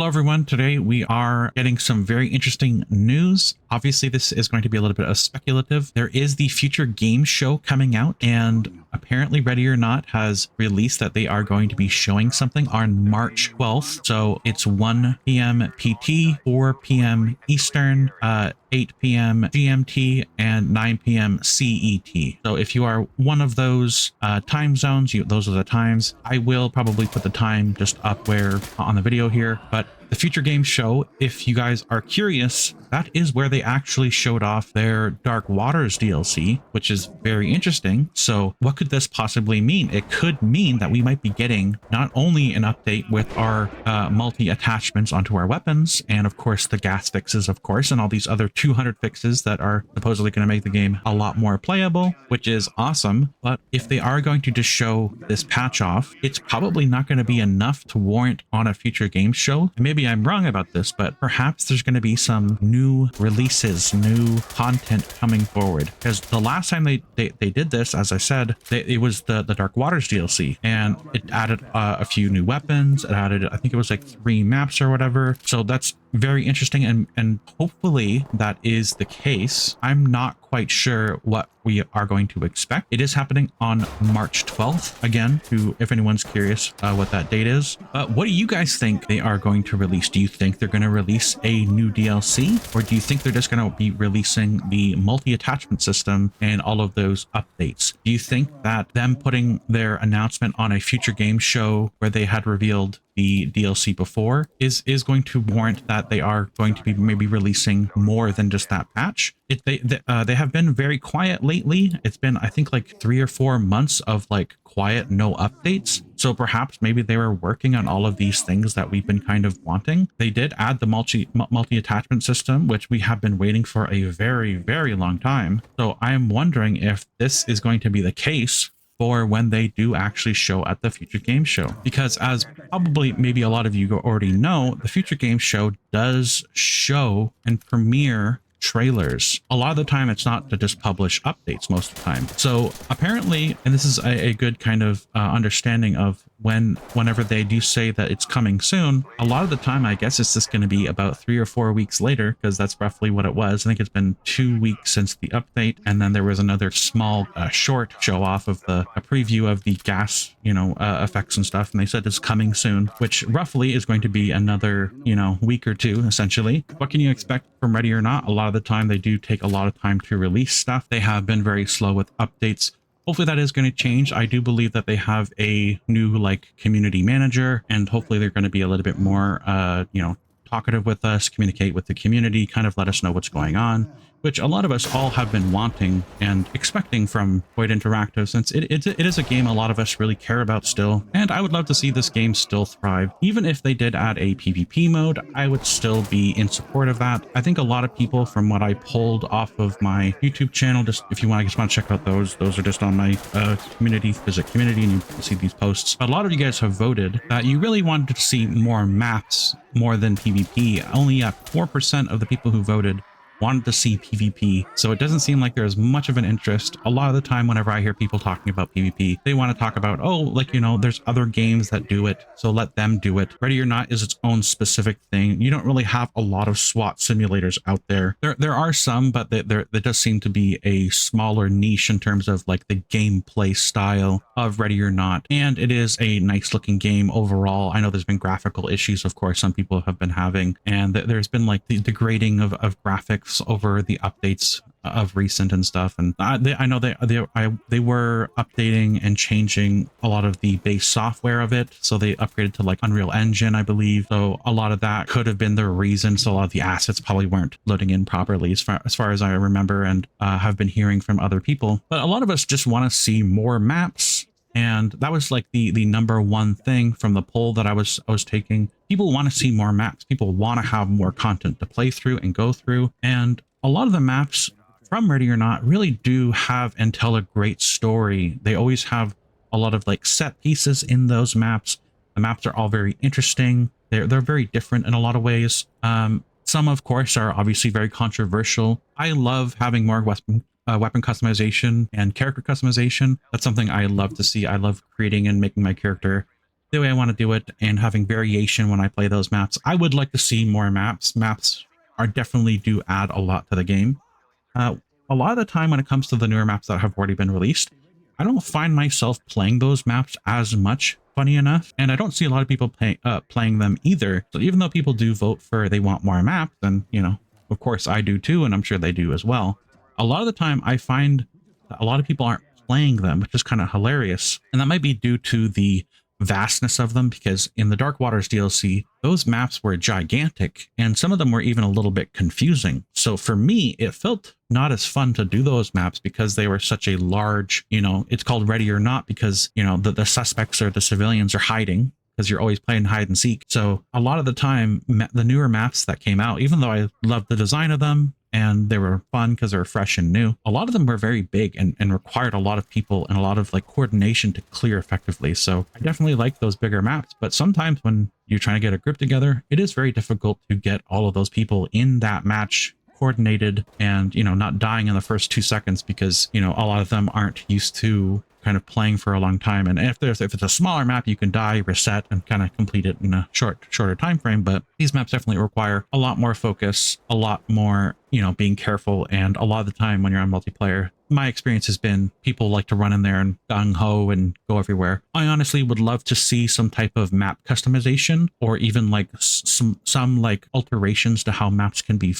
Hello, everyone. Today we are getting some very interesting news. Obviously, this is going to be a little bit of speculative. There is the Future Games Show coming out, and apparently Ready or Not has released that they are going to be showing something on March 12th. So it's 1 p.m. PT, 4 p.m. Eastern, 8 p.m. GMT, and 9 p.m. CET. So if you are one of those time zones, those are the times. I will probably put the time just up where on the video here, but the Future Games Show, if you guys are curious, that is where they actually showed off their Dark Waters DLC, which is very interesting. So what could this possibly mean? It could mean that we might be getting not only an update with our multi-attachments onto our weapons, and of course the gas fixes, of course, and all these other 200 fixes that are supposedly going to make the game a lot more playable, which is awesome. But if they are going to just show this patch off, it's probably not going to be enough to warrant on a Future Games Show. And maybe I'm wrong about this, but perhaps there's going to be some new releases, new content coming forward. Because the last time they did this, as I said, it was the Dark Waters DLC, and it added a few new weapons. It added, I think it was like 3 maps or whatever. So that's very interesting, and hopefully that is the case. I'm not quite sure what we are going to expect. It is happening on March 12th, again, if anyone's curious what that date is. But what do you guys think they are going to release? Do you think they're going to release a new DLC, or do you think they're just going to be releasing the multi-attachment system and all of those updates? Do you think that them putting their announcement on a Future Games Show where they had revealed the DLC before is going to warrant that they are going to be maybe releasing more than just that patch? They have been very quiet lately. It's been, I think, like 3 or 4 months of like quiet, no updates. So perhaps maybe they were working on all of these things that we've been kind of wanting. They did add the multi-attachment system, which we have been waiting for a very, very long time. So I am wondering if this is going to be the case for when they do actually show at the Future Games Show. Because as probably maybe a lot of you already know, the Future Games Show does show and premiere trailers. A lot of the time it's not to just publish updates most of the time. So apparently, and this is a good kind of understanding of whenever they do say that it's coming soon, a lot of the time I guess it's just going to be about 3 or 4 weeks later, because that's roughly what it was. I think it's been 2 weeks since the update, and then there was another small short show off of a preview of the gas effects and stuff, and they said it's coming soon, which roughly is going to be another week or 2 essentially. What can you expect from Ready or Not? A lot of the time they do take a lot of time to release stuff. They have been very slow with updates. Hopefully that is going to change. I do believe that they have a new community manager, and hopefully they're going to be a little bit more talkative with us, communicate with the community, kind of let us know what's going on, which a lot of us all have been wanting and expecting from Void Interactive, since it is a game a lot of us really care about still. And I would love to see this game still thrive. Even if they did add a PvP mode, I would still be in support of that. I think a lot of people, from what I pulled off of my YouTube channel, just if you want to check out those are just on my community, visit community, and you can see these posts. But a lot of you guys have voted that you really wanted to see more maps more than PvP. Only 4% of the people who voted wanted to see PvP, so it doesn't seem like there's much of an interest. A lot of the time whenever I hear people talking about PvP, they want to talk about, there's other games that do it, so let them do it. Ready or Not is its own specific thing. You don't really have a lot of SWAT simulators out there. There are some, but there does seem to be a smaller niche in terms of the gameplay style of Ready or Not, and it is a nice looking game overall. I know there's been graphical issues, of course, some people have been having, and there's been the degrading of graphics over the updates of recent and stuff, and I know they were updating and changing a lot of the base software of it, so they upgraded to Unreal Engine, I believe. So a lot of that could have been the reason. So a lot of the assets probably weren't loading in properly, as far as I remember, and have been hearing from other people. But a lot of us just want to see more maps. And that was the number one thing from the poll that I was taking. People want to see more maps. People want to have more content to play through and go through. And a lot of the maps from Ready or Not really do have and tell a great story. They always have a lot of set pieces in those maps. The maps are all very interesting. They're very different in a lot of ways. Some, of course, are obviously very controversial. I love having more weapon customization and character customization. That's something I love to see. I love creating and making my character the way I want to do it and having variation when I play those maps. I would like to see more maps. Maps are definitely do add a lot to the game. A lot of the time when it comes to the newer maps that have already been released, I don't find myself playing those maps as much, funny enough, and I don't see a lot of people playing them either. So even though people do vote for they want more maps, and you know, of course I do too, and I'm sure they do as well. A lot of the time I find that a lot of people aren't playing them, which is kind of hilarious. And that might be due to the vastness of them, because in the Dark Waters DLC, those maps were gigantic and some of them were even a little bit confusing. So for me, it felt not as fun to do those maps because they were such a large, you know, it's called Ready or Not because, you know, the suspects or the civilians are hiding because you're always playing hide and seek. So a lot of the time, the newer maps that came out, even though I loved the design of them, and they were fun because they were fresh and new, a lot of them were very big and required a lot of people and a lot of like coordination to clear effectively. So I definitely like those bigger maps, but sometimes when you're trying to get a group together, it is very difficult to get all of those people in that match coordinated and, you know, not dying in the first 2 seconds because, you know, a lot of them aren't used to kind of playing for a long time. And if it's a smaller map, you can die, reset, and kind of complete it in a shorter time frame. But these maps definitely require a lot more focus, a lot more, you know, being careful. And a lot of the time when you're on multiplayer, my experience has been people like to run in there and gung-ho and go everywhere. I honestly would love to see some type of map customization or even like some like alterations to how maps can be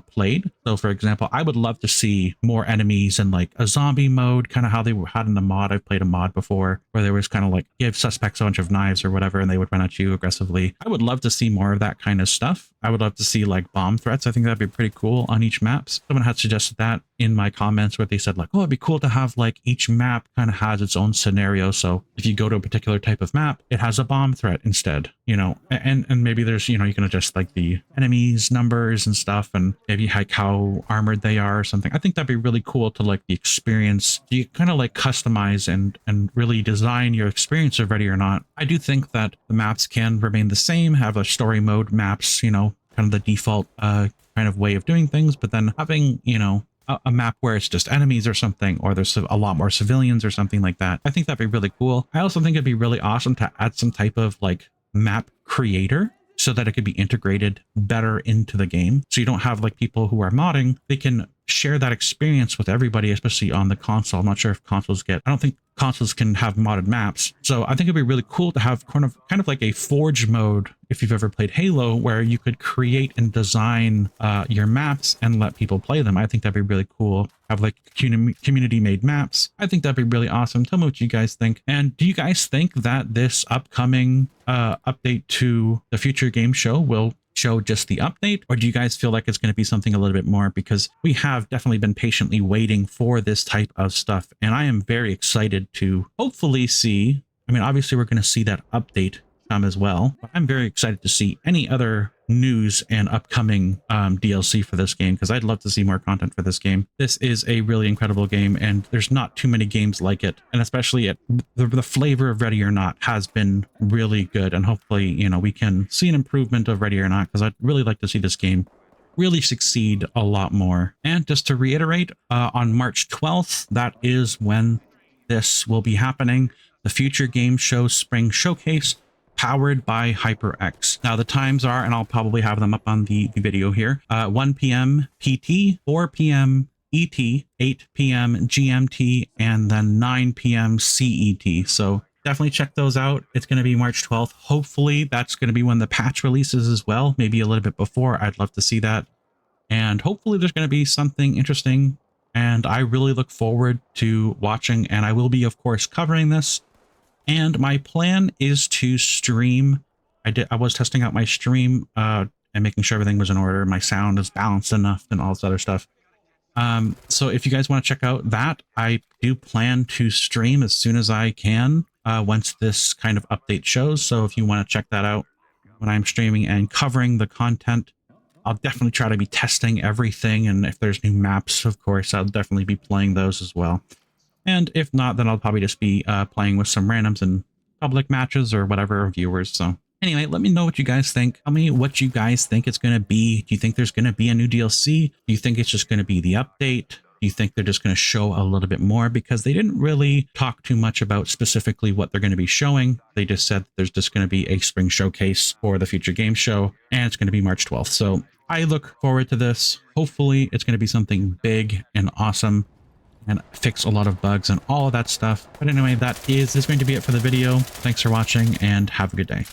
played. So for example, I would love to see more enemies in like a zombie mode, kind of how they had in the mod. I've played a mod before where there was kind of like give suspects a bunch of knives or whatever and they would run at you aggressively. I would love to see more of that kind of stuff. I would love to see like bomb threats. I think that'd be pretty cool on each map. Someone had suggested that in my comments where they said like, oh, it'd be cool to have like each map kind of has its own scenario. So if you go to a particular type of map, it has a bomb threat instead, you know, and maybe there's, you know, you can adjust like the enemies numbers and stuff and maybe like how armored they are or something. I think that'd be really cool to like the experience. You kind of like customize and really design your experience of Ready or Not. I do think that the maps can remain the same, have a story mode maps, you know, kind of the default kind of way of doing things, but then having, you know, a map where it's just enemies or something, or there's a lot more civilians or something like that. I think that'd be really cool. I also think it'd be really awesome to add some type of like map creator so that it could be integrated better into the game. So you don't have like people who are modding, they can share that experience with everybody, especially on the console. I'm not sure if consoles I don't think consoles can have modded maps. So I think it'd be really cool to have kind of like a Forge mode, if you've ever played Halo, where you could create and design your maps and let people play them. I think that'd be really cool. Have like community made maps. I think that'd be really awesome. Tell me what you guys think. And do you guys think that this upcoming update to the Future Game Show will show just the update, or do you guys feel like it's going to be something a little bit more? Because we have definitely been patiently waiting for this type of stuff, and I am very excited to hopefully see, I mean, obviously we're going to see that update come as well, but I'm very excited to see any other news and upcoming DLC for this game, because I'd love to see more content for this game. This is a really incredible game, and there's not too many games like it, and especially the flavor of Ready or Not has been really good, and hopefully, you know, we can see an improvement of Ready or Not, because I'd really like to see this game really succeed a lot more. And just to reiterate, on March 12th, that is when this will be happening, the Future Game Show Spring Showcase, powered by HyperX. Now the times are, and I'll probably have them up on the video here, 1 p.m. PT, 4 p.m. ET, 8 p.m. GMT, and then 9 p.m. CET. So definitely check those out. It's going to be March 12th. Hopefully that's going to be when the patch releases as well, maybe a little bit before. I'd love to see that. And hopefully there's going to be something interesting. And I really look forward to watching, and I will be, of course, covering this. And my plan is to stream. I was testing out my stream and making sure everything was in order. My sound is balanced enough and all this other stuff. So if you guys want to check out that, I do plan to stream as soon as I can once this kind of update shows. So if you want to check that out when I'm streaming and covering the content, I'll definitely try to be testing everything. And if there's new maps, of course, I'll definitely be playing those as well. And if not, then I'll probably just be playing with some randoms and public matches or whatever viewers. So anyway, let me know what you guys think. Tell me what you guys think it's going to be. Do you think there's going to be a new DLC? Do you think it's just going to be the update? Do Do you think they're just going to show a little bit more? Because they didn't really talk too much about specifically what they're going to be showing. They just said there's just going to be a spring showcase for the Future Game Show, and it's going to be March 12th. So I look forward to this. Hopefully it's going to be something big and awesome and fix a lot of bugs and all of that stuff. But anyway, that is going to be it for the video. Thanks for watching and have a good day.